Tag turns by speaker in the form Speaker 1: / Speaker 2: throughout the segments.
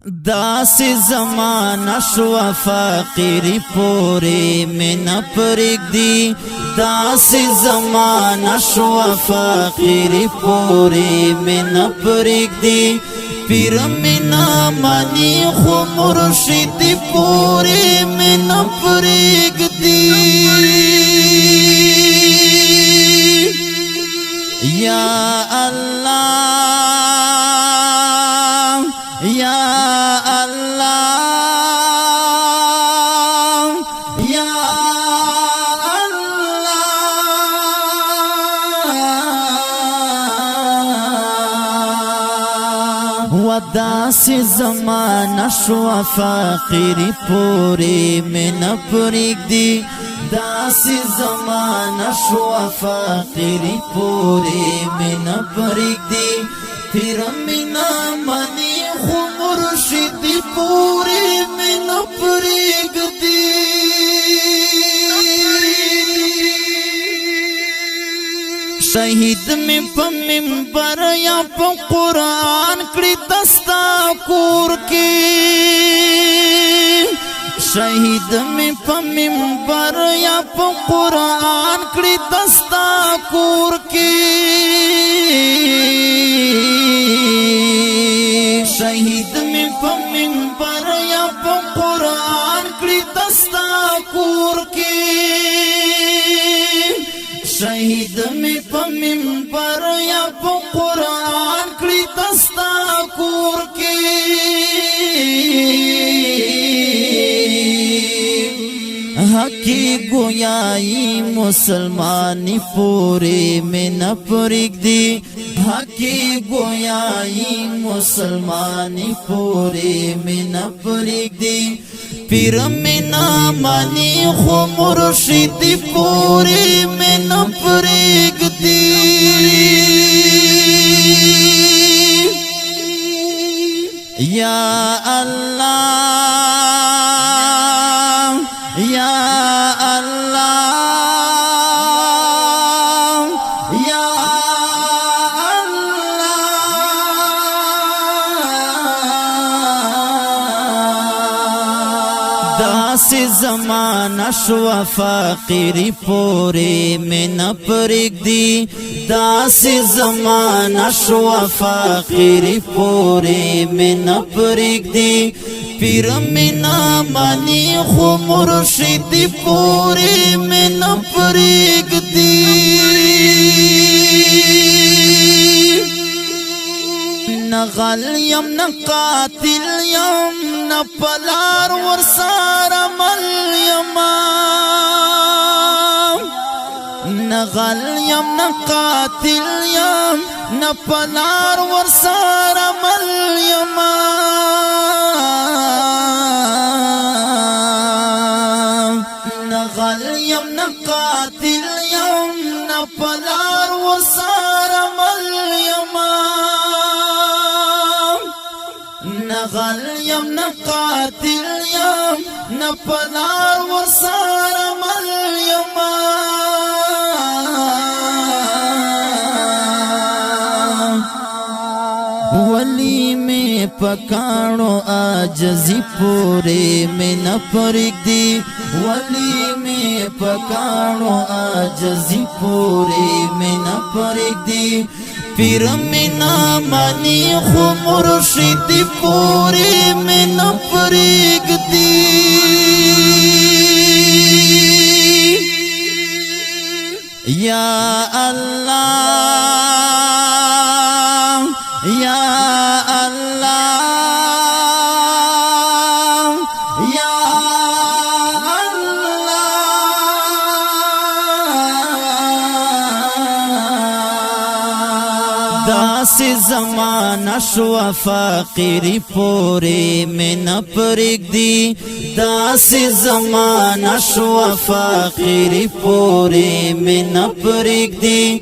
Speaker 1: داسی زمانہ شوا فقیری پوری میں نپرگ دی داسی زمانہ شوا فقیری پوری میں نپرگ دی پیر میں نامانی خو مرشد پوری میں نپرگ دی یا اللہ یا وداسی زمانہ شوا فقیری پوری میں نپرگ دی داسی زمانہ شوا فقیری پوری میں نپرگ دی پھر مینا منی خو مرشد پوری میں نپرگ دی شہید میں پا منبر یا پا قرآن کڑی دستا کور کی شہید میں پا منبر یا پا قرآن کڑی دستا کور کی شہید میں پا منبر یا پا قرآن کڑی دستا کور کی شہید میں پا منبر یا پا قرآن کڑی دستا کور کی حقی گویائی مسلمانی پوری میں نپرگ دی حقی گویائی مسلمانی پوری میں نپرگ دی پیر میں نامانی خو مرشد پوری میں نپرگ دی یا اللہ یا اللہ یا داسی زمانہ شوا فقیری پوری میں نپرگ دی داسی زمانہ شوا فقیری پوری میں نپرگ دی پیر میں نامانی خو مرشد پوری میں نپرگ دی نغل یم نقاتل یم نپلار ورسار مل یما نغل یم نقاتل یم نپلار ورسار مل یما نغل یم نقاتل یم نپلار ورسار مل یما نغل یم نقاتل یم نپلار ورسار مل یما ولی میں پکانو آجزی پوری میں نپرگ دی ولی میں پکانو آجزی پوری میں نپرگ دی پیر میں نامانی خو مرشد پوری میں نپرگ دی یا اللہ یا اللہ یا داسی زمانہ شوا فقیری پوری میں نپرگ دی داسی زمانہ شوا فقیری پوری میں نپرگ دی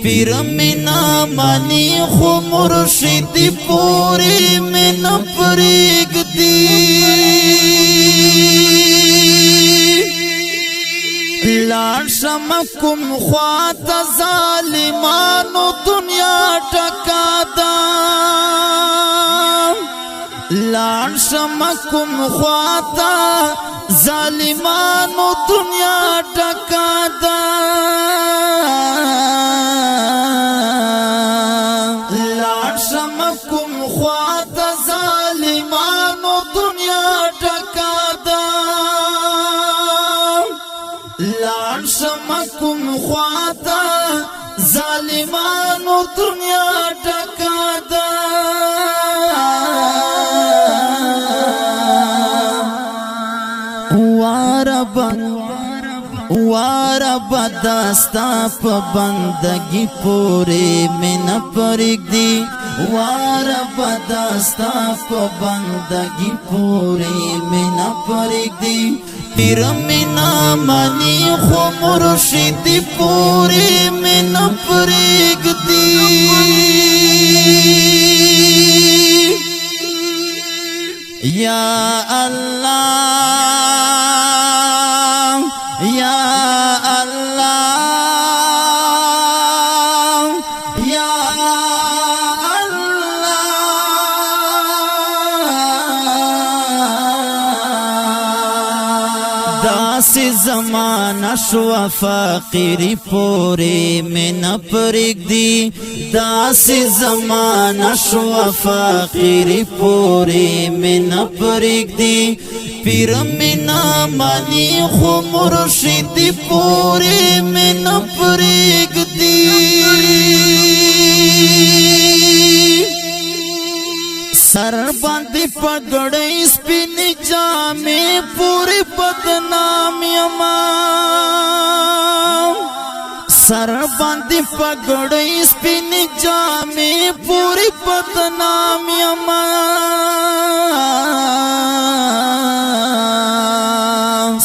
Speaker 1: پیر میں نامانی خو مرشد پوری میں نپرگ دی لاړ شم کوم خواته ظالمانو دنیا ټکا ده لاړ شم کوم خواته ظالمانو دنیا ټکا ده لاړ شم کوم خواته ظالمانو دنیا ټکا ده لاړ شم کوم خواته ظالمانو دنیا ټکا ده وارب داستا په بندگی پوری من پرګ دی وارب داستا په بندگی پوری من پرګ دی پیر مینا مانی خو مرشد پوری من پرګ دی یا اللہ یا اللہ یا اللہ داس زمانہ شوا فقیری پوری من پرګ دی داس زمانہ شوا فقیری پوری من پرګ دی پیر مینا مانی خو مرشد پوری من پرګ دی سر باندې پګړې سپین جامې پوری بدنام یما سر باندې پګړې سپین جامې پوری بدنام یما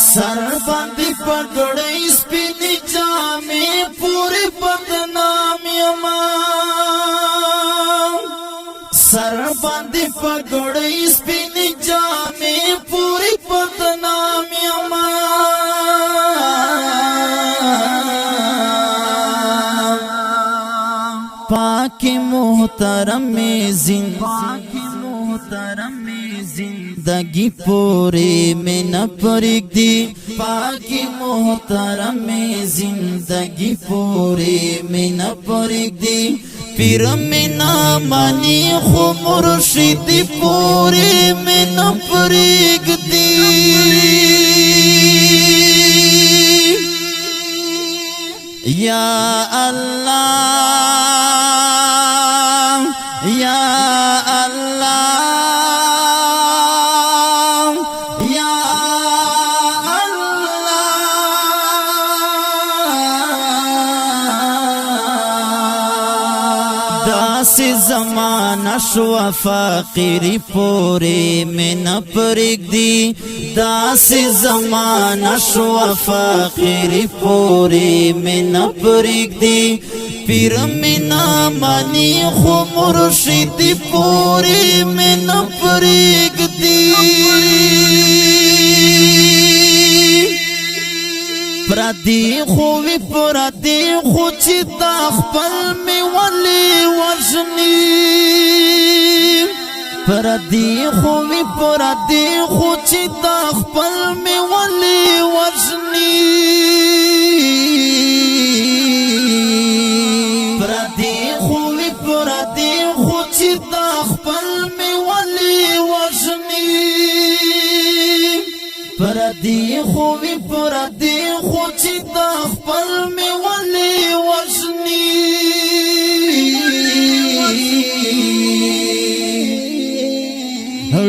Speaker 1: سر باندې پګړې سپین جامې پوری بدنام یما سر باندې پګړې سپین جامې پوری بدنام یما پاک محترم زندگی پوری من پرګ دی پاک محترم زندگی پوری من پرګ دی پیر مینا مانی خو مرشد پوری من پرګ دی یا اللہ یا اللہ یا اللہ داس زمانہ شوا فقیری پوری من پرګ دی داس زمانہ شوا فقیری پوری من پرګ دی پیر مینا مانی خو مرشد پوری من پرګ دی پردی خوی پردی خو چې تا خپل می ولی وژني پردی خوی پردی خو چې تا خپل می ولی وژني پردی خوی پردی خو چې تا خپل می ولی وژني پردی خوی پردی خو چې تا خپل می ولی وژني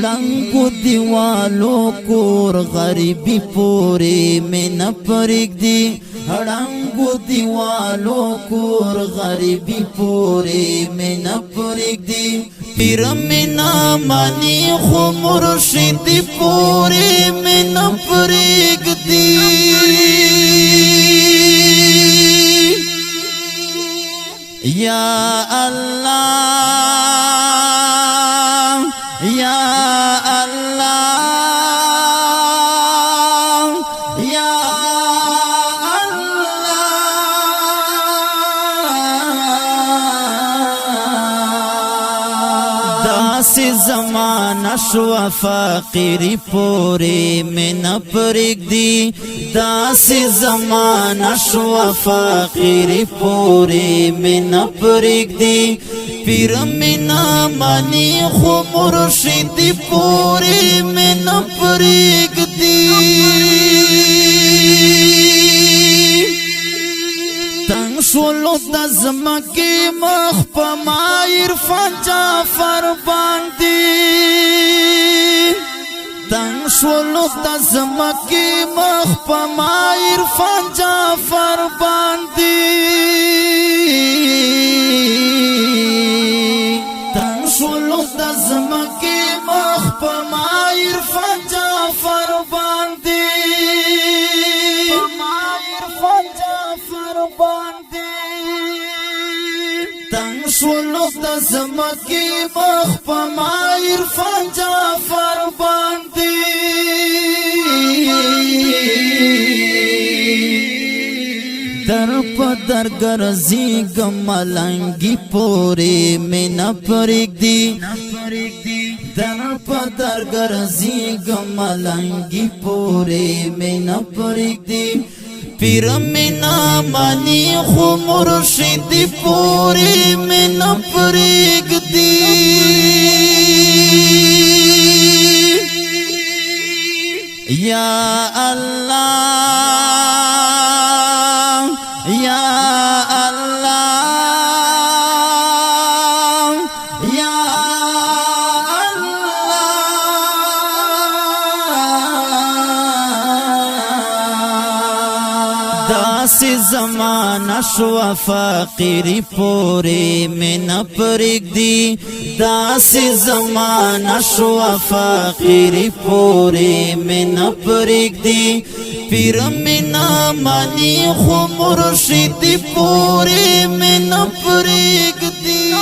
Speaker 1: رنگو دیوالو کور غریبی پوری من پرګ دی رنگو دیوالو کور غریبی پوری من پرګ دی پیر مینا مانی خو مرشد پوری من پرګ دی یا اللہ یا اللہ یا اللہ داس زمانہ نشوا فقیری پوری من پرگ دی داسی زمان نشوا فقیری پوری من پرگ دی پیر منا مانی خو مرشد پوری من پرگ دی شولو دزمکی مخ پا ما عرفان جعفر باندی تنگ شولو دزمکی مخ پا ما عرفان جعفر باندی تنگ شولو دزمکی مخ پا ما عرفان جعفر باندی ما عرفان جعفر باندی تنگ شولو دزمکی مخ پا ما عرفان جعفر باندی در پدر گرزی گملنگی پوری من پرگ دی در پدر گرزی گملنگی پوری من پرگ دی پیر منا مانی خو مرشد پوری من پرگ دی یا اللہ یا اللہ یا داسی زمان شوا فقیری پوری من پرگ دی داسی زمان شوا فقیری پوری من پرگ دی پیر منا مانی خو مرشد پوری من پرگ دی